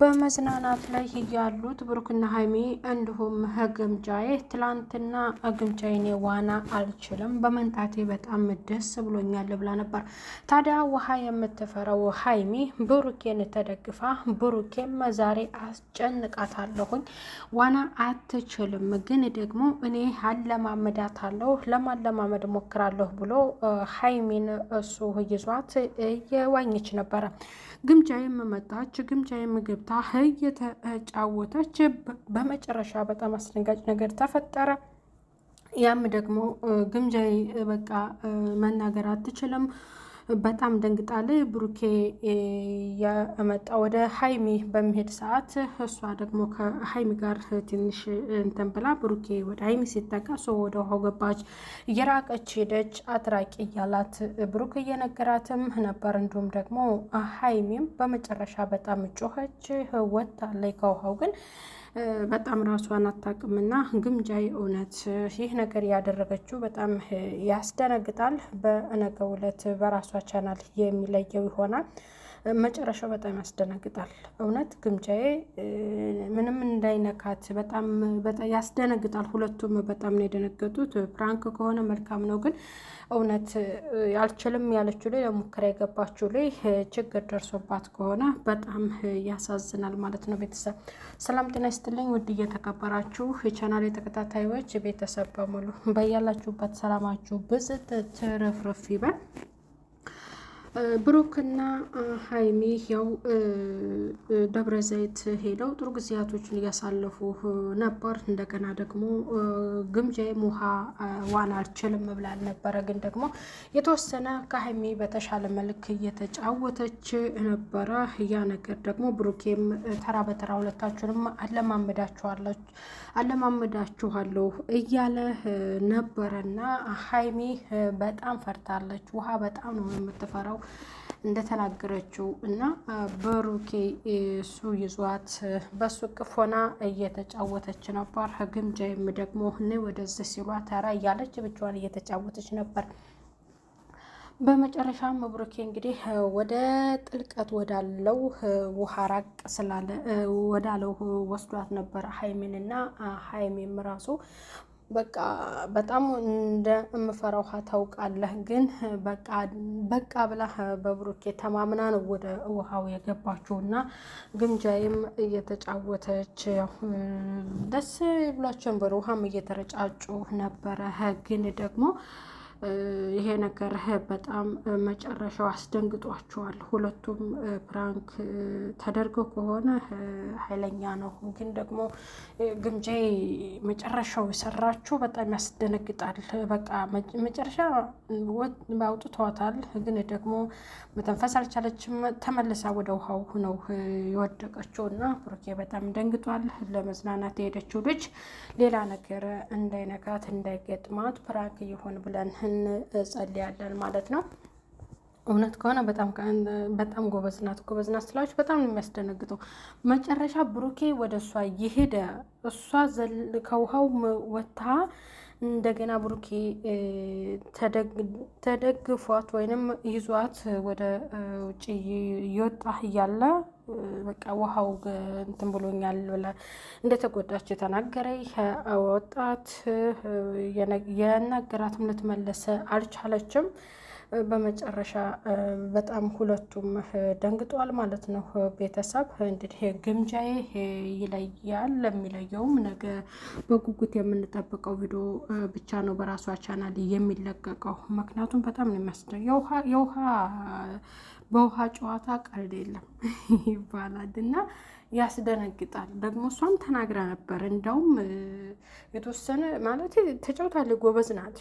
በመዝናናት ላይ ያሉት ብሩክና ሀይሚ እንዲሁም ግምጃዬ ትላንትና ግምጃዬ ዋና አልችልም በመንታቴ በጣም ደስ ብሎኛል ብላ ነበር። ታዲያ ውሃ የምትፈራው ሀይሚ ብሩኬን ተደግፋ ብሩኬም ዛሬ አስጨንቃታለሁኝ ዋና አትችልም፣ ግን ደግሞ እኔ አለማመዳታለሁ ለማለማመድ ሞክራለሁ ብሎ ሀይሚን እሱ ይዟት እየዋኘች ነበረ። ግምጃዬም መጣች። ግምጃዬም ገብታ እየተጫወተች በመጨረሻ በጣም አስደንጋጭ ነገር ተፈጠረ። ያም ደግሞ ግምጃዬ በቃ መናገር አትችልም። በጣም ደንግጣለች። ብሩኬ የመጣ ወደ ሀይሚ በሚሄድ ሰዓት እሷ ደግሞ ከሀይሚ ጋር ትንሽ እንትን ብላ ብሩኬ ወደ ሀይሚ ሲጠቃ ሰው ወደ ውሃው ገባች። እየራቀች ሄደች። አትራቂ እያላት ብሩክ እየነገራትም ነበር። እንዲሁም ደግሞ ሀይሚም በመጨረሻ በጣም ጮኸች፣ ወጣለች ከውሃው ግን በጣም ራሷን አታውቅምና ግምጃዬ እውነት ይህ ነገር ያደረገችው በጣም ያስደነግጣል። በነገው ዕለት በራሷ ቻናል የሚለየው ይሆናል። መጨረሻው በጣም ያስደነግጣል። እውነት ግምጃዬ ምንም እንዳይነካት በጣም ያስደነግጣል። ሁለቱም በጣም ነው የደነገጡት። ፕራንክ ከሆነ መልካም ነው፣ ግን እውነት አልችልም ያለችው ላይ ለሙከራ የገባችው ላይ ችግር ደርሶባት ከሆነ በጣም ያሳዝናል ማለት ነው። ቤተሰብ ሰላም ጤና ይስጥልኝ። ውድ እየተከበራችሁ የቻናል ተከታታዮች ቤተሰብ በሙሉ በያላችሁበት ሰላማችሁ ብዝት ትርፍርፍ ይበል። ብሩክና ሀይሚ ያው ደብረ ዘይት ሄደው ጥሩ ጊዜያቶችን እያሳለፉ ነበር። እንደገና ደግሞ ግምጃዬም ውሃ ዋና አልችልም ብላል ነበረ፣ ግን ደግሞ የተወሰነ ከሀይሚ በተሻለ መልክ እየተጫወተች ነበረ። ያ ነገር ደግሞ ብሩኬም ተራ በተራ ሁለታችሁንም አለማመዳችኋለሁ እያለ ነበረና ሀይሚ በጣም ፈርታለች። ውሃ በጣም ነው የምትፈራው እንደተናገረችው እና ብሩኬ እሱ ይዟት በሱ እቅፍ ሆና እየተጫወተች ነበር። ግምጃዬም ደግሞ እኔ ወደዚህ ሲሏት ተራ እያለች ብቻዋን እየተጫወተች ነበር። በመጨረሻም ብሩኬ እንግዲህ ወደ ጥልቀት ወዳለው ውሃ ራቅ ስላለ ወዳለው ወስዷት ነበር ሀይሚንና ሀይሚም ራሱ በቃ በጣም እንደምፈራው ውሃ ታውቃለህ፣ ግን በቃ ብላ በብሩኬ ተማምና ነው ወደ ውሃው የገባችውና ግምጃዬም እየተጫወተች ደስ ብሏቸው ነበር። ውሃም እየተረጫጩ ነበረ። ግን ደግሞ ይሄ ነገር በጣም መጨረሻው አስደንግጧቸዋል። ሁለቱም ፕራንክ ተደርገው ከሆነ ኃይለኛ ነው። ግን ደግሞ ግምጃዬ መጨረሻው የሰራችው በጣም ያስደነግጣል። በቃ መጨረሻ አውጥተዋታል፣ ግን ደግሞ መተንፈስ አልቻለችም። ተመልሳ ወደ ውሃው ነው የወደቀችው እና ብሩኬ በጣም ደንግጧል። ለመዝናናት የሄደችው ልጅ ሌላ ነገር እንዳይነካት እንዳይገጥማት ፕራንክ ይሆን ብለን እንጸልያለን ማለት ነው። እውነት ከሆነ በጣም ጎበዝ ናት ስላችሁ በጣም ነው የሚያስደነግጠው። መጨረሻ ብሩኬ ወደ እሷ የሄደ እሷ ከውሃው ወጥታ እንደገና ብሩኬ ተደግፏት ወይንም ይዟት ወደ ውጭ እየወጣ እያለ በቃ ውሃው እንትን ብሎኛል ብላ እንደተጎዳች ተናገረኝ። ወጣት የናገራትም ልትመለስ አልቻለችም። በመጨረሻ በጣም ሁለቱም ደንግጧል ማለት ነው። ቤተሰብ እንግዲህ ግምጃዬ ይለያል። ለሚለየውም ነገ በጉጉት የምንጠብቀው ቪዲዮ ብቻ ነው በራሷ ቻናል የሚለቀቀው። ምክንያቱም በጣም ነው የሚያስደው በውሃ ጨዋታ ቀልድ የለም ይባላል እና ያስደነግጣል። ደግሞ እሷም ተናግራ ነበር። እንደውም የተወሰነ ማለት ተጫውታለች። ጎበዝ ናት፣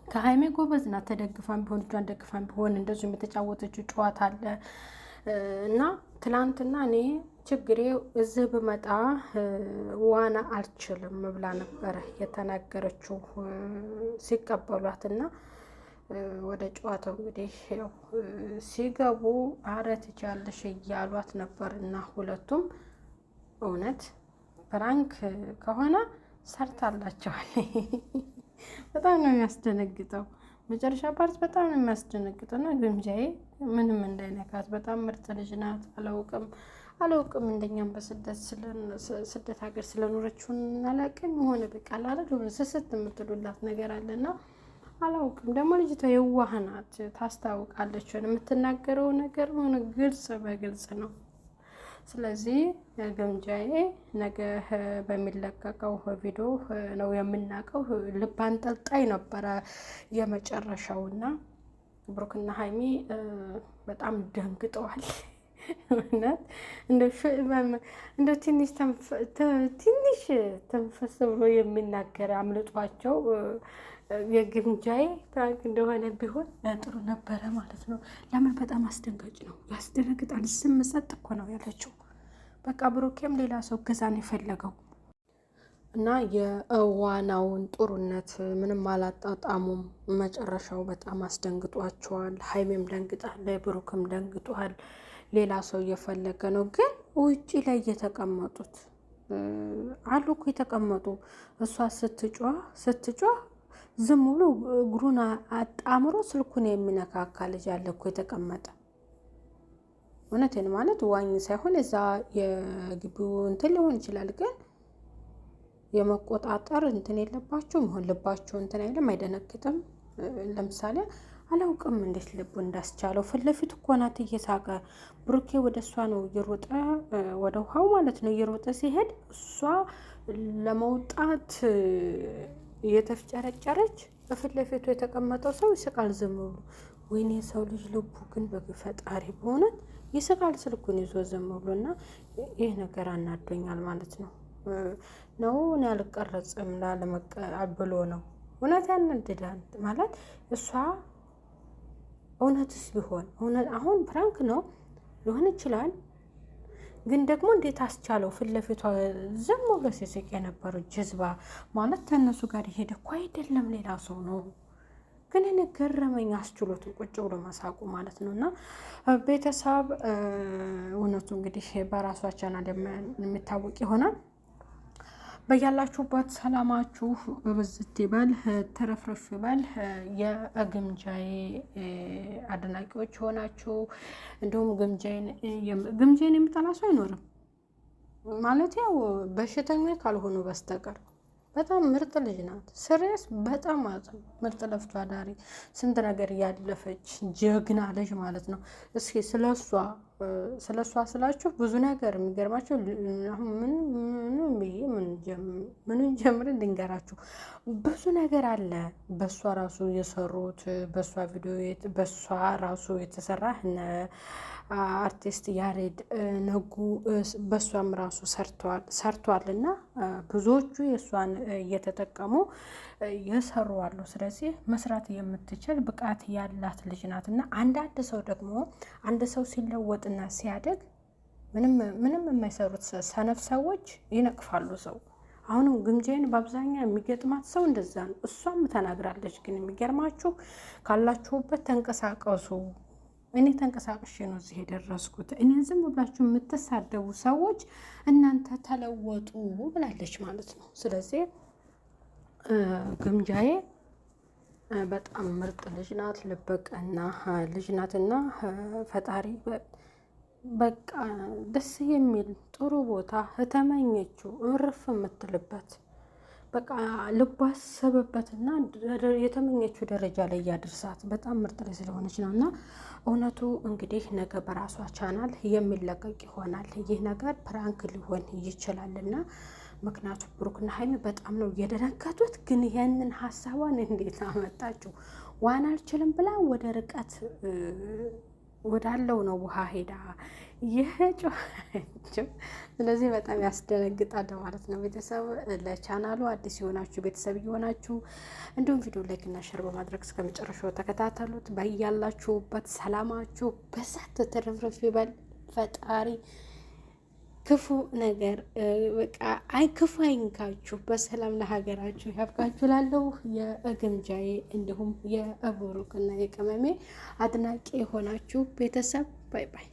ከሀይሜ ጎበዝ ናት። ተደግፋን ቢሆን እጇን ደግፋን ቢሆን እንደዚሁ የተጫወተችው ጨዋታ አለ እና ትላንትና እኔ ችግሬ እዚህ ብመጣ ዋና አልችልም ብላ ነበረ የተናገረችው ሲቀበሏትና ወደ ጨዋታው እንግዲህ ያው ሲገቡ አረ ትችያለሽ እያሏት ነበር እና ሁለቱም እውነት ፕራንክ ከሆነ ሰርታላቸዋል። በጣም ነው የሚያስደነግጠው። መጨረሻ ፓርት በጣም ነው የሚያስደነግጠው እና ግምጃዬ ምንም እንዳይነካት። በጣም ምርጥ ልጅ ናት። አላውቅም እንደኛም ስደት ሀገር ስለኖረችውን አላውቅም። የሆነ በቃ አላለ ስስት የምትሉላት ነገር አለና አላውቅም። ደግሞ ልጅቷ የዋህ ናት፣ ታስታውቃለች። የምትናገረው ነገር ሆነ ግልጽ በግልጽ ነው። ስለዚህ ግምጃዬ ነገ በሚለቀቀው ቪዲዮ ነው የምናውቀው። ልብ አንጠልጣይ ነበረ የመጨረሻውና ብሩክና ሀይሚ በጣም ደንግጠዋል። እንደ ትንሽ ተንፈስ ብሎ የሚናገር አምልጧቸው የግምጃዬ ፕራንክ እንደሆነ ቢሆን ጥሩ ነበረ ማለት ነው። ለምን በጣም አስደንጋጭ ነው፣ ያስደነግጣል። ዝም ጸጥ እኮ ነው ያለችው። በቃ ብሩኬም ሌላ ሰው ገዛን የፈለገው እና የዋናውን ጥሩነት ምንም አላጣጣሙም። መጨረሻው በጣም አስደንግጧቸዋል። ሀይሜም ደንግጣል፣ ብሩክም ደንግጧል። ሌላ ሰው እየፈለገ ነው። ግን ውጪ ላይ እየተቀመጡት አሉ እኮ የተቀመጡ እሷ ስትጮህ ዝም ብሎ እግሩን አጣምሮ ስልኩን የሚነካካ ልጅ አለ እኮ የተቀመጠ። እውነቴን ማለት ዋኝ ሳይሆን እዛ የግቢው እንትን ሊሆን ይችላል። ግን የመቆጣጠር እንትን የለባቸውም። ይሆን ልባቸው እንትን አይልም፣ አይደነግጥም። ለምሳሌ አላውቅም እንዴት ልቡ እንዳስቻለው። ፊት ለፊት እኮ ናት እየሳቀ። ብሩኬ ወደ እሷ ነው እየሮጠ ወደ ውሃው ማለት ነው እየሮጠ ሲሄድ እሷ ለመውጣት እየተፍጨረጨረች በፊት ለፊቱ የተቀመጠው ሰው ይስቃል ዝም ብሎ። ወይኔ የሰው ልጅ ልቡ ግን በፈጣሪ በእውነት ይስቃል ስልኩን ይዞ ዝም ብሎ። እና ይህ ነገር አናዶኛል ማለት ነው። እኔ አልቀረጽም ብሎ ነው። እውነት ያናድዳል ማለት እሷ እውነትስ ቢሆን አሁን ፕራንክ ነው ሊሆን ይችላል። ግን ደግሞ እንዴት አስቻለው? ፊት ለፊቷ ዝም ብሎ ሲስቅ የነበረው ጀዝባ ማለት ከእነሱ ጋር የሄደ እኮ አይደለም፣ ሌላ ሰው ነው። ግን እኔ ገረመኝ አስችሎት ቁጭ ብሎ መሳቁ ማለት ነው። እና ቤተሰብ እውነቱ እንግዲህ በራሷ ቻናል የሚታወቅ ይሆናል። በያላችሁበት ሰላማችሁ ብዝት ይበል፣ ተረፍረፍ ይበል። የግምጃዬ አድናቂዎች ሆናችሁ እንዲሁም ግምጃዬን የሚጠላ ሰው አይኖርም ማለት ያው በሽተኞች ካልሆኑ በስተቀር። በጣም ምርጥ ልጅ ናት። ስሬስ በጣም ምርጥ ለፍቶ አዳሪ ስንት ነገር ያለፈች ጀግና ልጅ ማለት ነው። እስኪ ስለሷ ስላችሁ ብዙ ነገር የሚገርማቸው ምንም ጀምር ልንገራችሁ። ብዙ ነገር አለ በሷ ራሱ የሰሩት በሷ ቪዲዮ በሷ ራሱ የተሰራ አርቲስት ያሬድ ነጉ በሷም ራሱ ሰርቷል እና ብዙዎቹ የሷን እየተጠቀሙ የሰሩ አሉ። ስለዚህ መስራት የምትችል ብቃት ያላት ልጅ ናት። እና አንዳንድ ሰው ደግሞ አንድ ሰው ሲለወጥና ሲያደግ ምንም የማይሰሩት ሰነፍ ሰዎች ይነቅፋሉ ሰው። አሁንም ግምጃዬን በአብዛኛው የሚገጥማት ሰው እንደዛ ነው። እሷም ተናግራለች። ግን የሚገርማችሁ ካላችሁበት ተንቀሳቀሱ። እኔ ተንቀሳቅሼ ነው እዚህ የደረስኩት። እኔ ዝም ብላችሁ የምትሳደቡ ሰዎች እናንተ ተለወጡ ብላለች ማለት ነው። ስለዚህ ግምጃዬ በጣም ምርጥ ልጅ ናት፣ ልበቀና ልጅ ናትና ፈጣሪ በቃ ደስ የሚል ጥሩ ቦታ ተመኘችው እርፍ የምትልበት በቃ ልቧ አሰበበትና የተመኘችው ደረጃ ላይ ያድርሳት። በጣም ምርጥ ላይ ስለሆነች ነው። እና እውነቱ እንግዲህ ነገ በራሷ ቻናል የሚለቀቅ ይሆናል። ይህ ነገር ፕራንክ ሊሆን ይችላልና ምክንያቱም ብሩክና ሀይሚ በጣም ነው የደነገጡት። ግን ይህንን ሀሳቧን እንዴት አመጣችው? ዋና አልችልም ብላ ወደ ርቀት ወዳለው ነው ውሃ ሄዳ የጮኸችው። ስለዚህ በጣም ያስደነግጣል ማለት ነው። ቤተሰብ ለቻናሉ አዲስ የሆናችሁ ቤተሰብ እየሆናችሁ እንዲሁም ቪዲዮ ላይክ እና ሼር በማድረግ እስከ መጨረሻው ተከታተሉት። በያላችሁበት ሰላማችሁ በሳት ተረፍረፍ ይበል። ፈጣሪ ክፉ ነገር በቃ ክፉ አይንካችሁ፣ በሰላም ለሀገራችሁ ያብቃችሁ። ላለው የግምጃዬ እንዲሁም የብሩክና የቅመሜ አድናቂ የሆናችሁ ቤተሰብ ባይ ባይ።